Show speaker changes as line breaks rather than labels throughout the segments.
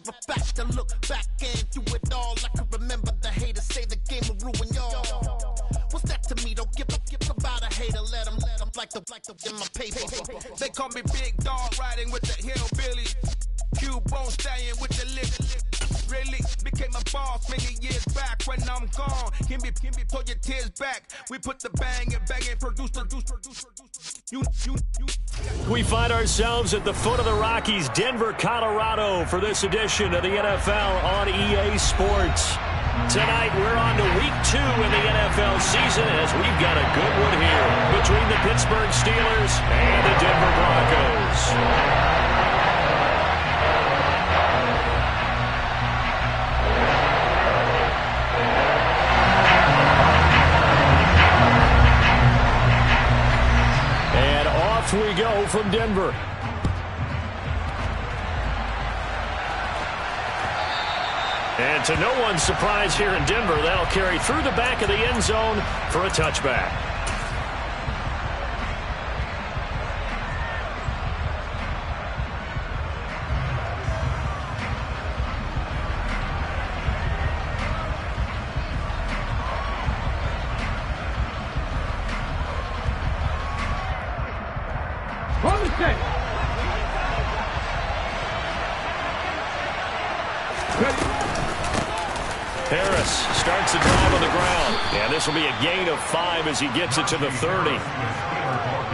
a fact to look back and through it all. I can remember the haters say the game will ruin y'all. What's that to me? Don't give about a hater. Let them like the in my paper.
They call me Big Dog, riding with the hillbilly. Cubone staying with the lip. Really became a boss many years back. When I'm gone, can be pull your tears back. We put the bang and produce.
We find ourselves at the foot of the Rockies, Denver, Colorado, for this edition of the NFL on EA Sports. Tonight, we're on to week 2 in the NFL season as we've got a good one here between the Pittsburgh Steelers and the Denver Broncos. We go from Denver. And to no one's surprise here in Denver, that'll carry through the back of the end zone for a touchback. Harris starts the drive on the ground. And this will be a gain of 5 as he gets it to the 30.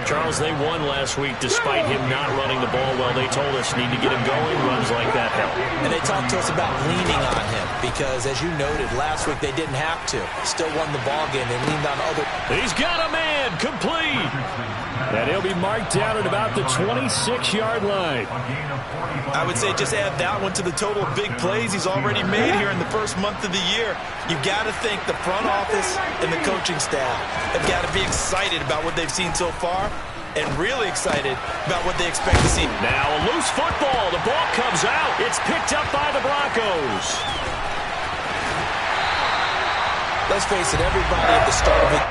Charles, they won last week despite him not running the ball well. They told us need to get him going. Runs like that help.
And they talked to us about leaning on him because, as you noted, last week they didn't have to. Still won the ball game. They leaned on other.
He's got a man. Complete. And he'll be marked down at about the 26-yard line.
I would say just add that one to the total of big plays he's already made here in the first month of the year. You've got to think the front office and the coaching staff have got to be excited about what they've seen so far and really excited about what they expect to see.
Now a loose football. The ball comes out. It's picked up by the Broncos.
Let's face it, everybody at the start of it.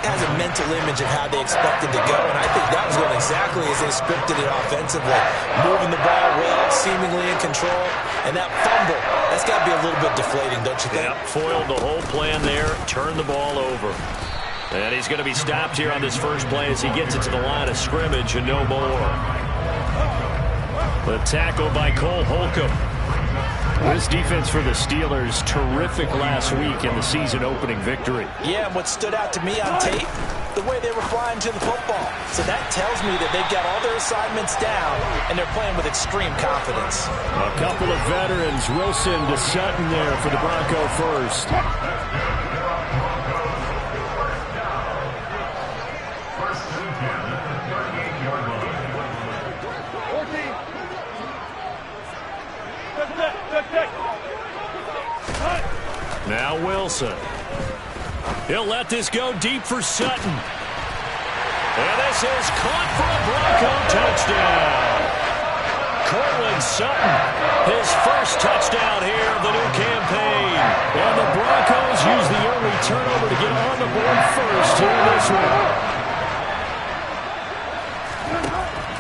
Has a mental image of how they expected to go, and I think that was going exactly as they scripted it offensively. Moving the ball well, seemingly in control, and that fumble, that's got to be a little bit deflating, don't you think?
Yep, foiled the whole plan there, turned the ball over. And he's going to be stopped here on this first play as he gets it to the line of scrimmage and no more. The tackle by Cole Holcomb. This defense for the Steelers, terrific last week in the season-opening victory.
Yeah, and what stood out to me on tape, the way they were flying to the football. So that tells me that they've got all their assignments down, and they're playing with extreme confidence.
A couple of veterans, Wilson to Sutton there for the Bronco first. Now Wilson. He'll let this go deep for Sutton. And this is caught for a Bronco touchdown. Cortland Sutton, his first touchdown here of the new campaign. And the Broncos use the early turnover to get on the board first here in this one.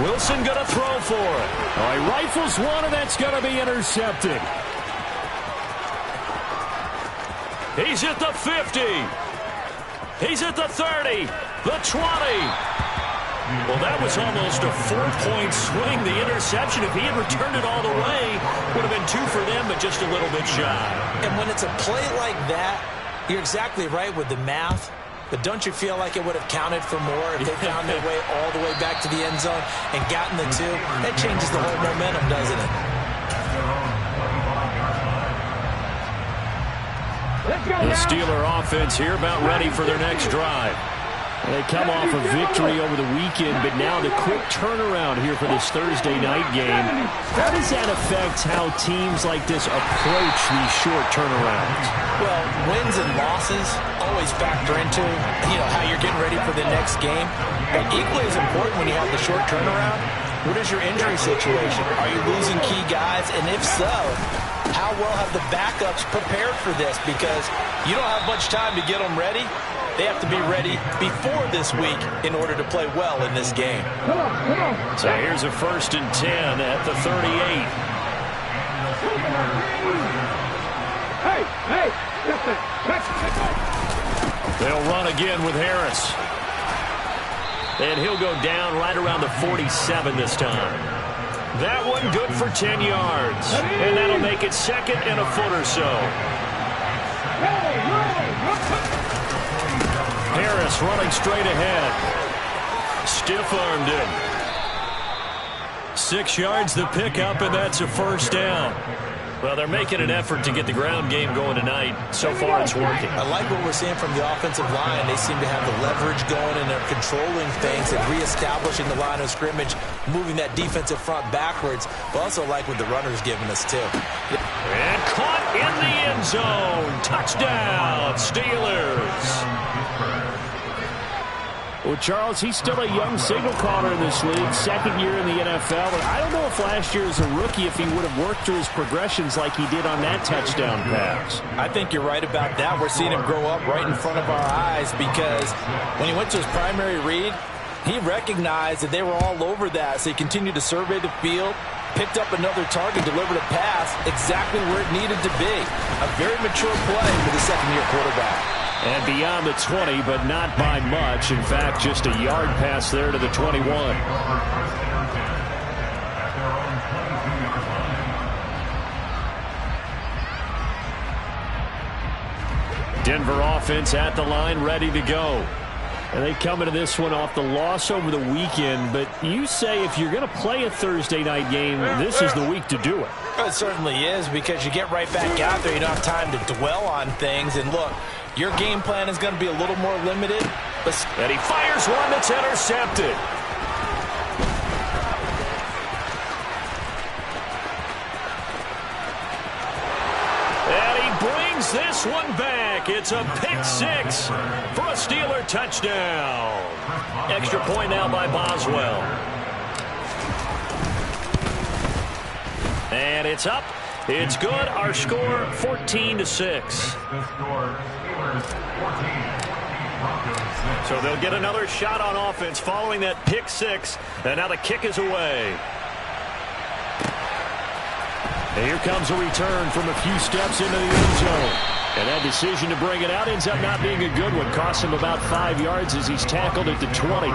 Wilson going to throw for it. He rifles one, and that's going to be intercepted. He's at the 50. He's at the 30. The 20. Well, that was almost a 4-point swing. The interception, if he had returned it all the way, would have been 2 for them, but just a little bit shy.
And when it's a play like that, you're exactly right with the math. But don't you feel like it would have counted for more if they found their way all the way back to the end zone and gotten the 2? That changes the whole momentum, doesn't it?
The Steeler offense here about ready for their next drive. They come off a victory over the weekend, but now the quick turnaround here for this Thursday night game. How does that affect how teams like this approach these short turnarounds?
Well, wins and losses always factor into, how you're getting ready for the next game. But equally as important when you have the short turnaround What is your injury situation? Are you losing key guys? And if so, how well have the backups prepared for this? Because you don't have much time to get them ready. They have to be ready before this week in order to play well in this game.
So here's a 1st and 10 at the 38. They'll run again with Harris. And he'll go down right around the 47 this time. That one good for 10 yards. And that'll make it 2nd and a foot or so. Harris running straight ahead. Stiff-armed him. 6 yards the pickup, and that's a 1st down. Well, they're making an effort to get the ground game going tonight. So far, it's working.
I like what we're seeing from the offensive line. They seem to have the leverage going, and they're controlling things and reestablishing the line of scrimmage, moving that defensive front backwards. But also like what the runner's giving us, too.
And caught in the end zone. Touchdown, Steelers.
Well, Charles, he's still a young signal caller in this league, 2nd year in the NFL. But I don't know if last year as a rookie, if he would have worked through his progressions like he did on that touchdown pass.
I think you're right about that. We're seeing him grow up right in front of our eyes because when he went to his primary read, he recognized that they were all over that. So he continued to survey the field, picked up another target, delivered a pass exactly where it needed to be. A very mature play for the 2nd-year quarterback.
And beyond the 20, but not by much. In fact, just a yard pass there to the 21. Denver offense at the line, ready to go. And they come into this one off the loss over the weekend. But you say if you're going to play a Thursday night game, this is the week to do it.
It certainly is, because you get right back out there. You don't have time to dwell on things. And look, your game plan is going to be a little more limited.
And he fires one that's intercepted. And he brings this one back. It's a pick 6 for a Steeler touchdown. Extra point now by Boswell. And it's up. It's good. Our score 14-6. So they'll get another shot on offense following that pick 6. And now the kick is away. And here comes a return from a few steps into the end zone. And that decision to bring it out ends up not being a good one. Costs him about 5 yards as he's tackled at the 20.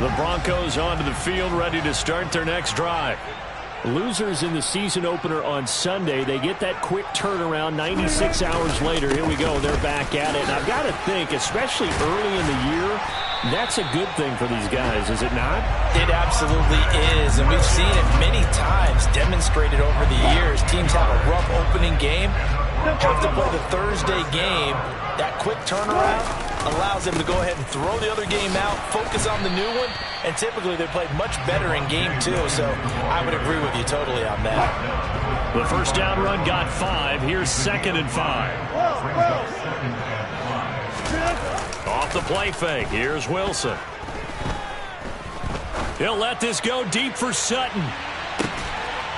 The Broncos onto the field, ready to start their next drive. Losers in the season opener on Sunday. They get that quick turnaround 96 hours later. Here we go. They're back at it. And I've got to think, especially early in the year, that's a good thing for these guys, is it not?
It absolutely is. And we've seen it many times demonstrated over the years. Teams have a rough opening game, have to play the Thursday game. That quick turnaround allows them to go ahead and throw the other game out, focus on the new one, and typically they play much better in game 2. So I would agree with you totally on that.
The first down run got 5. Here's 2nd and 5. Off the play fake. Here's Wilson. He'll let this go deep for Sutton.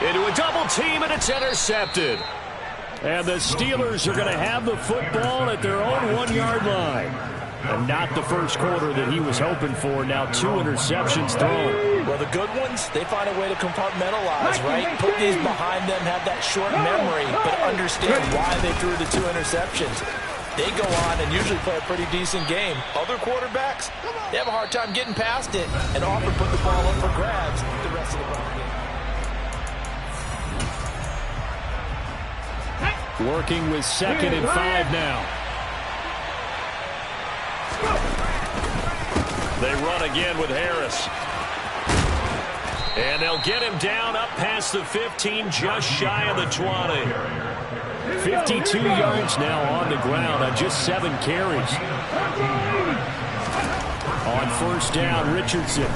Into a double team, and it's intercepted. And the Steelers are going to have the football at their own 1-yard line. And not the first quarter that he was hoping for. Now 2 interceptions thrown.
Well, the good ones, they find a way to compartmentalize, right? Put these behind them, have that short memory, but understand why they threw the 2 interceptions. They go on and usually play a pretty decent game. Other quarterbacks, they have a hard time getting past it and often put the ball up for grabs the rest of the ball game.
Working with 2nd and 5 now. They run again with Harris. And they'll get him down up past the 15, just shy of the 20. 52 yards now on the ground on just 7 carries. On first down, Richardson.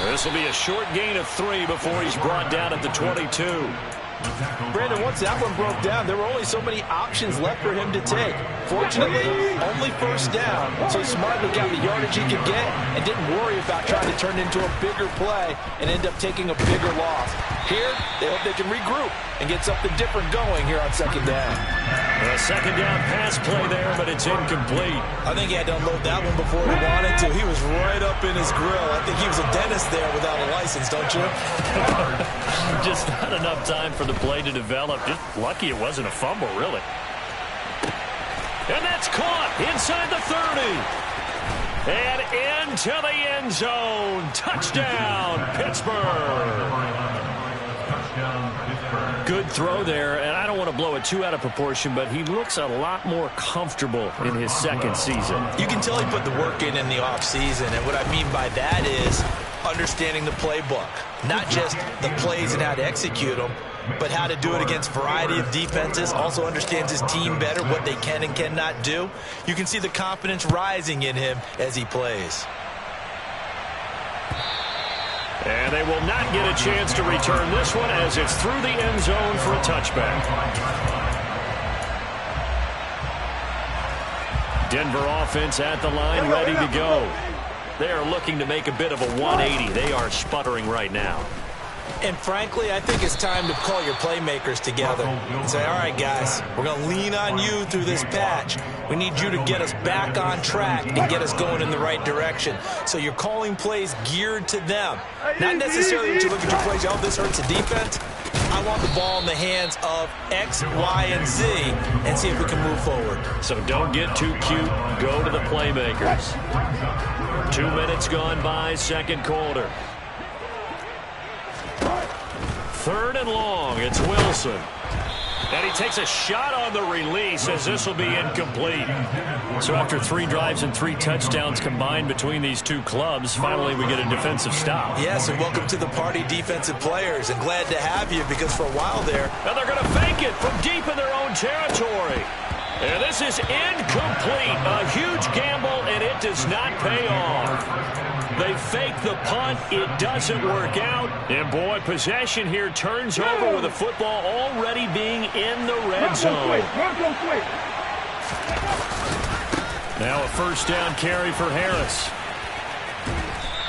This will be a short gain of 3 before he's brought down at the 22.
Brandon, once that one broke down, there were only so many options left for him to take. Fortunately, only first down, so Smartly got the yardage he could get and didn't worry about trying to turn it into a bigger play and end up taking a bigger loss. Here, they hope they can regroup and get something different going here on second down.
A second down pass play there, but it's incomplete.
I think he had to unload that one before he wanted to. He was right up in his grill. I think he was a dentist there without a license, don't you?
Just not enough time for the play to develop. Just lucky it wasn't a fumble, really. And that's caught inside the 30. And into the end zone. Touchdown, Pittsburgh. Good throw there, and I don't want to blow it too out of proportion, but he looks a lot more comfortable in his second season.
You can tell he put the work in the offseason, and what I mean by that is understanding the playbook. Not just the plays and how to execute them, but how to do it against a variety of defenses. Also understands his team better, what they can and cannot do. You can see the confidence rising in him as he plays.
And they will not get a chance to return this one as it's through the end zone for a touchback. Denver offense at the line, ready to go. They are looking to make a bit of a 180. They are sputtering right now.
And frankly, I think it's time to call your playmakers together and say, all right, guys, we're going to lean on you through this patch. We need you to get us back on track and get us going in the right direction. So you're calling plays geared to them. Not necessarily that you look at your plays, oh, this hurts the defense. I want the ball in the hands of X, Y, and Z and see if we can move forward.
So don't get too cute. Go to the playmakers. 2 minutes gone by, second quarter. Third and long, it's Wilson. And he takes a shot on the release as this will be incomplete. So after 3 drives and 3 touchdowns combined between these two clubs, finally we get a defensive stop.
Yes, and welcome to the party, defensive players. And glad to have you because for a while there.
And they're going to fake it from deep in their own territory. And this is incomplete. A huge gamble, and it does not pay off. They fake the punt. It doesn't work out. And, boy, possession here turns over with the football already being in the red zone. Now a first down carry for Harris.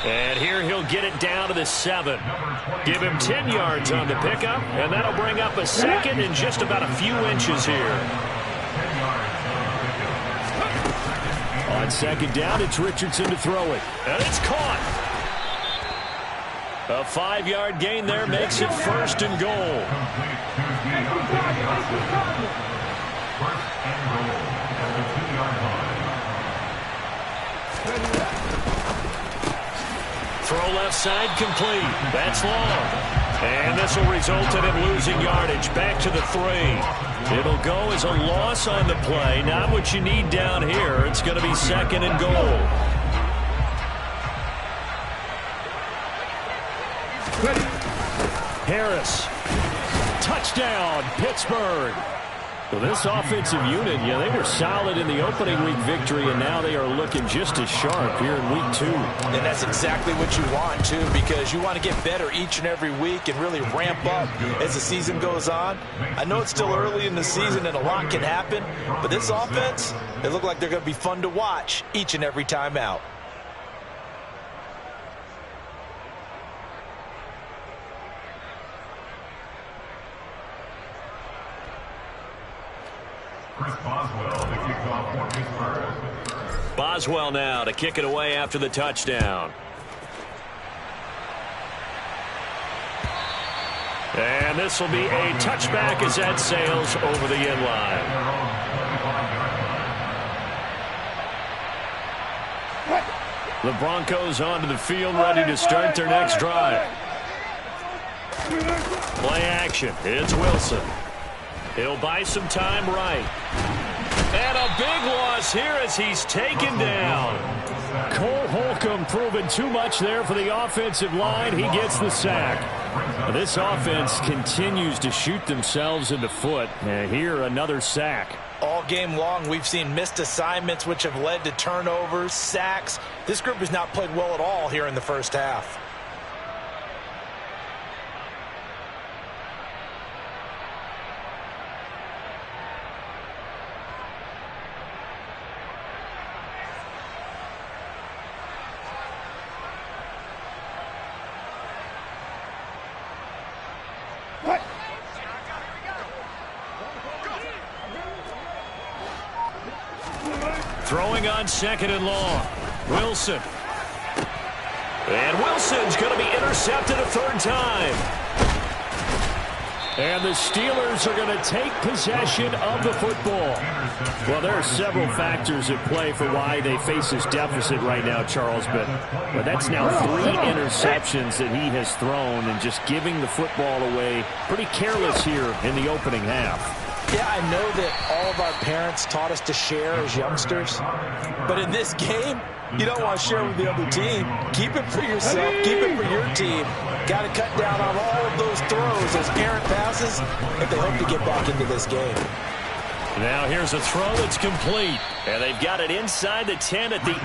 And here he'll get it down to the 7. Give him 10 yards on the pickup, and that'll bring up a second and just about a few inches here. On second down, it's Richardson to throw it. And it's caught. A 5-yard gain there makes it first and goal. Throw left side complete. That's long. And this will result in him losing yardage. Back to the 3. It'll go as a loss on the play. Not what you need down here. It's going to be second and goal. Harris. Touchdown, Pittsburgh. Well, this offensive unit, they were solid in the opening week victory, and now they are looking just as sharp here in week 2.
And that's exactly what you want, too, because you want to get better each and every week and really ramp up as the season goes on. I know it's still early in the season and a lot can happen, but this offense, they look like they're going to be fun to watch each and every time out.
Boswell now to kick it away after the touchdown. And this will be a touchback as that sails over the end line. The Broncos onto the field, ready to start their next drive. Play action. It's Wilson. He'll buy some time right. And a big loss here as he's taken down. Cole Holcomb proving too much there for the offensive line. He gets the sack. This offense continues to shoot themselves in the foot. And here, another sack.
All game long, we've seen missed assignments, which have led to turnovers, sacks. This group has not played well at all here in the first half.
Throwing on 2nd and long. Wilson. And Wilson's going to be intercepted a 3rd time. And the Steelers are going to take possession of the football. Well, there are several factors at play for why they face this deficit right now, Charles. But that's now 3 interceptions that he has thrown and just giving the football away pretty careless here in the opening half.
Yeah, I know that all of our parents taught us to share as youngsters. But in this game, you don't want to share with the other team. Keep it for yourself. Keep it for your team. Got to cut down on all of those throws, those errant passes, if they hope to get back into this game.
Now here's a throw that's complete. And they've got it inside the 10 at the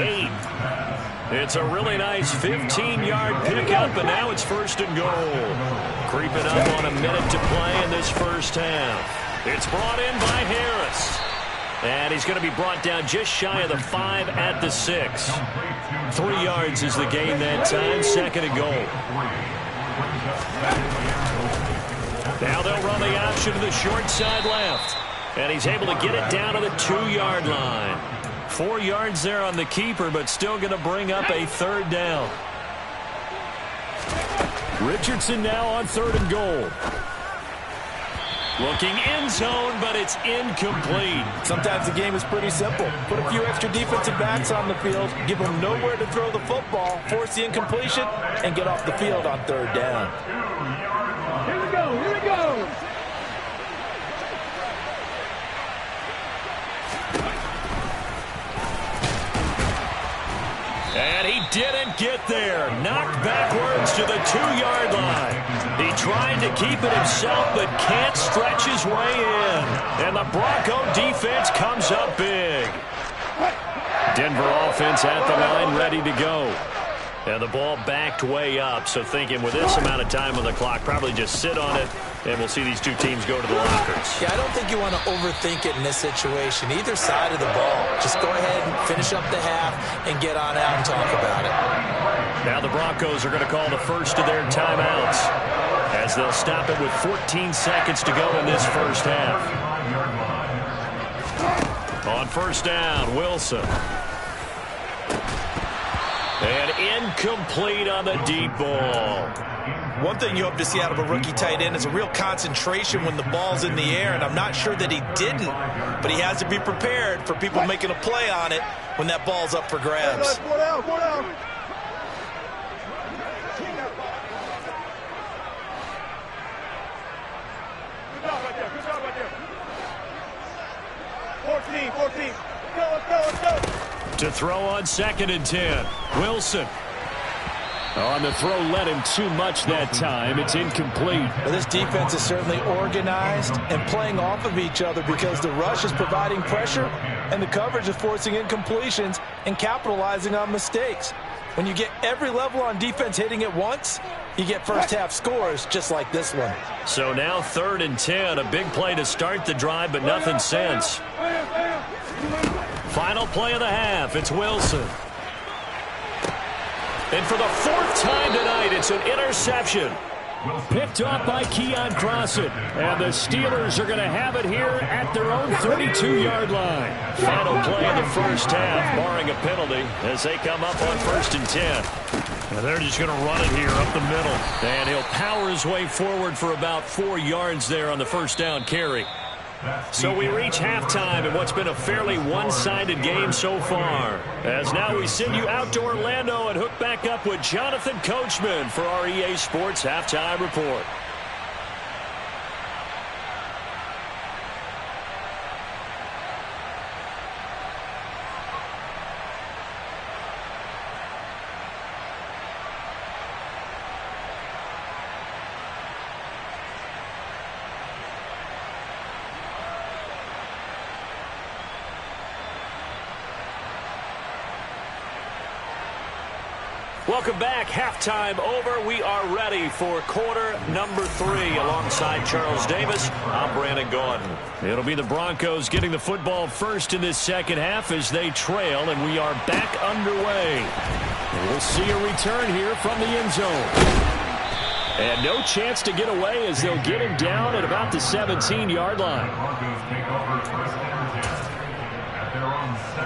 8. It's a really nice 15-yard pickup, and now it's 1st and goal. Creeping up on a minute to play in this first half. It's brought in by Harris. And he's going to be brought down just shy of the 5 at the 6. 3 yards is the gain that time. 2nd and goal. Now they'll run the option to the short side left. And he's able to get it down to the 2-yard line. 4 yards there on the keeper, but still going to bring up a 3rd down.
Richardson now on 3rd and goal.
Looking end zone, but it's incomplete.
Sometimes the game is pretty simple. Put a few extra defensive backs on the field, give them nowhere to throw the football, force the incompletion, and get off the field on 3rd down.
Here we go, here we go.
And he didn't get there. Knocked backwards to the 2-yard line. He tried to keep it himself, but can't stretch his way in. And the Bronco defense comes up big. Denver offense at the line, ready to go. And the ball backed way up, so thinking with this amount of time on the clock, probably just sit on it, and we'll see these 2 teams go to the lockers.
Yeah, I don't think you want to overthink it in this situation. Either side of the ball. Just go ahead and finish up the half and get on out and talk about it.
Now the Broncos are going to call the first of their timeouts as they'll stop it with 14 seconds to go in this first half. On 1st down, Wilson. And incomplete on the deep ball.
One thing you hope to see out of a rookie tight end is a real concentration when the ball's in the air, and I'm not sure that he didn't, but he has to be prepared for people making a play on it when that ball's up for grabs.
More down. Good job right there. 14. Let's go.
To throw on 2nd and 10. Wilson.
On the throw, led him too much that time. It's incomplete.
Well, this defense is certainly organized and playing off of each other because the rush is providing pressure and the coverage is forcing incompletions and capitalizing on mistakes. When you get every level on defense hitting at once, you get first half scores just like this one.
So now 3rd and 10. A big play to start the drive, but nothing since. Final play of the half. It's Wilson. And for the 4th time tonight, it's an interception.
Picked off by Keon Crossett. And the Steelers are going to have it here at their own 32-yard line.
Final play of the first half, barring a penalty, as they come up on 1st and 10. And they're just going to run it here up the middle. And he'll power his way forward for about 4 yards there on the 1st down carry. So we reach halftime in what's been a fairly one-sided game so far. As now we send you out to Orlando and hook back up with Jonathan Coachman for our EA Sports Halftime Report. Welcome back. Halftime over. We are ready for quarter number 3. Alongside Charles Davis, I'm Brandon Gordon. It'll be the Broncos getting the football first in this second half as they trail, and we are back underway.
And we'll see a return here from the end zone. And no chance to get away as they'll get him down at about the 17-yard line.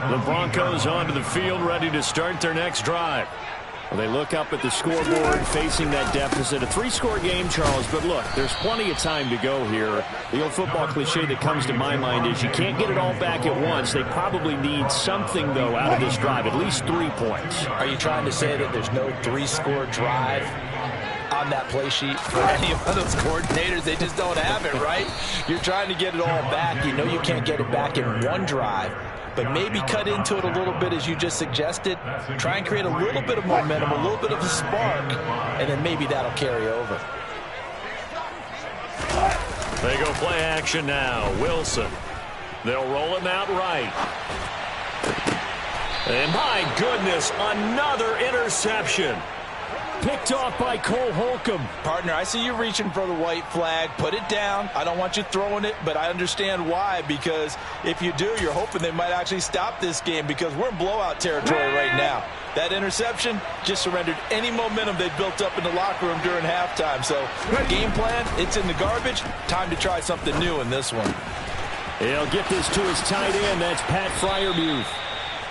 The Broncos onto the field, ready to start their next drive.
Well, they look up at the scoreboard facing that deficit. A 3-score game, Charles, but look, there's plenty of time to go here. The old football cliche that comes to my mind is you can't get it all back at once. They probably need something, though, out of this drive, at least 3 points.
Are you trying to say that there's no 3-score drive on that play sheet for any of those coordinators? They just don't have it, right? You're trying to get it all back. You know you can't get it back in one drive. But maybe cut into it a little bit, as you just suggested. Try and create a little bit of momentum, a little bit of a spark, and then maybe that'll carry over.
They go play action now. Wilson. They'll roll him out right. And my goodness, another interception.
Picked off by Cole Holcomb.
Partner, I see you reaching for the white flag. Put it down. I don't want you throwing it, but I understand why, because if you do, you're hoping they might actually stop this game, because we're in blowout territory right now. That interception just surrendered any momentum they built up in the locker room during halftime. So game plan, it's in the garbage. Time to try something new in this one.
He'll get this to his tight end. That's Pat Freiermuth.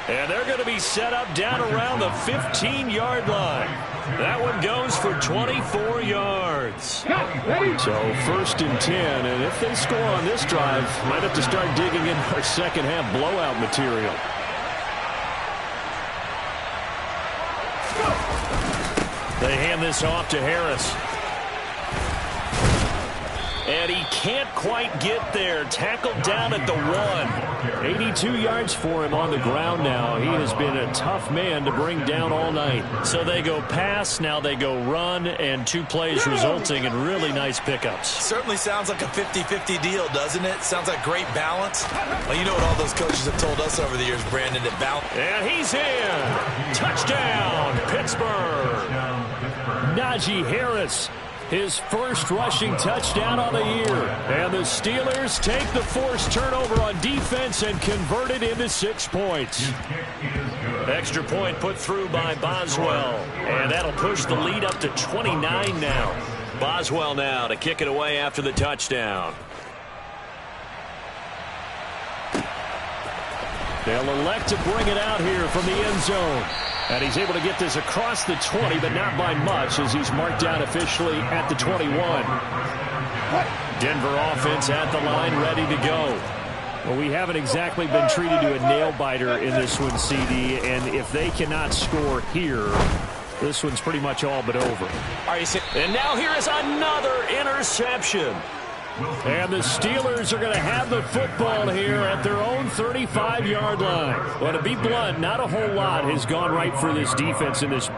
And they're going to be set up down around the 15-yard line. That one goes for 24 yards.
So 1st and 10, and if they score on this drive, might have to start digging in our second-half blowout material.
They hand this off to Harris. And he can't quite get there. Tackled down at the 1.
82 yards for him on the ground now. He has been a tough man to bring down all night.
So they go pass, now they go run, and 2 plays resulting in really nice pickups.
Certainly sounds like a 50-50 deal, doesn't it? Sounds like great balance. Well, you know what all those coaches have told us over the years, Brandon, that balance.
And he's in. Touchdown, Pittsburgh.
Najee Harris. His first rushing touchdown on the year. And the Steelers take the forced turnover on defense and convert it into 6 points.
Extra point put through by Boswell. And that'll push the lead up to 29 now. Boswell now to kick it away after the touchdown.
They'll elect to bring it out here from the end zone. And he's able to get this across the 20, but not by much, as he's marked down officially at the 21.
Denver offense at the line, ready to go.
Well, we haven't exactly been treated to a nail-biter in this one, CD, and if they cannot score here, this one's pretty much all but over.
And now here is another interception.
And the Steelers are going to have the football here at their own 35-yard line. Well, to be blunt, not a whole lot has gone right for this defense in this